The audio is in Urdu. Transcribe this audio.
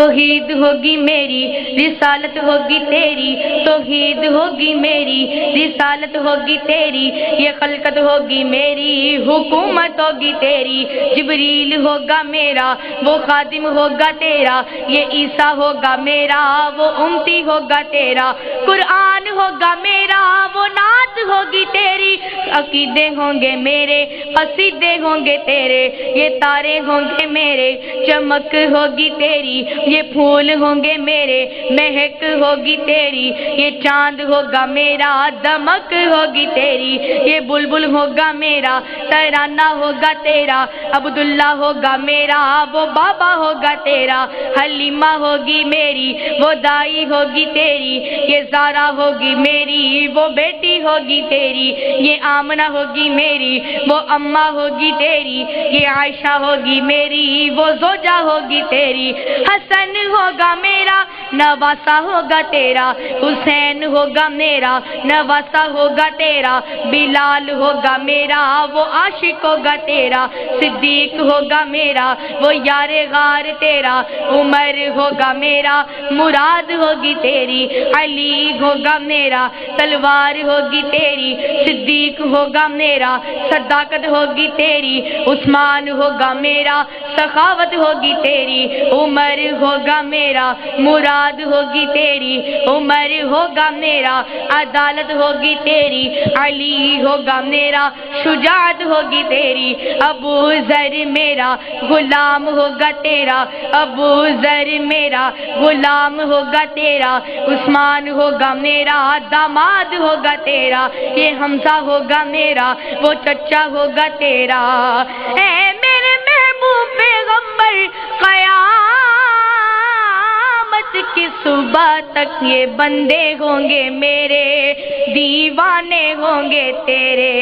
توحید ہوگی میری رسالت ہوگی تیری، توحید ہوگی میری رسالت ہوگی تیری، یہ خلقت ہوگی میری حکومت ہوگی تیری، جبریل ہوگا میرا وہ خادم ہوگا تیرا، یہ عیسیٰ ہوگا میرا وہ امتی ہوگا تیرا، قرآن ہوگا میرا وہ نعت ہوگی تیری، عقیدے ہوں گے میرے قصیدے ہوں گے تیرے، یہ تارے ہوں گے میرے چمک ہوگی تیری، یہ پھول ہوں گے میرے مہک ہوگی تیری، یہ چاند ہوگا میرا دمک ہوگی تیری، یہ بلبل ہوگا میرا ترانہ ہوگا تیرا، عبداللہ ہوگا میرا وہ بابا ہوگا تیرا، حلیمہ ہوگی میری وہ دائی ہوگی تیری، یہ زارا ہوگی میری وہ بیٹی ہوگی تیری، یہ آمنہ ہوگی میری وہ اماں ہوگی تیری، یہ عائشہ ہوگی میری وہ زوجہ ہوگی تیری، حسن ہوگا میرا نواسہ ہوگا تیرا، حسین ہوگا میرا نواسہ ہوگا تیرا، بلال ہوگا میرا وہ عاشق ہوگا تیرا، صدیق ہوگا میرا وہ یار غار تیرا، عمر ہوگا میرا مراد ہوگی تیری، علی ہوگا میرا تلوار ہوگی تیری، صدیق ہوگا میرا صداقت ہوگی تیری، عثمان ہوگا میرا سخاوت ہوگی تیری، عمر ہوگا میرا مراد ہوگی تیری، عمر ہوگا میرا عدالت ہوگی تیری، علی ہوگا میرا شجاعت ہوگی تیری، ابو ذر میرا غلام ہوگا تیرا، ابو ذر میرا غلام ہوگا تیرا، عثمان ہوگا میرا داماد ہوگا تیرا، یہ حمزہ ہوگا میرا وہ چچا ہوگا تیرا، اے میرے محبوب پیغمبر قیامت کی صبح تک یہ بندے ہوں گے میرے، دیوانے ہوں گے تیرے،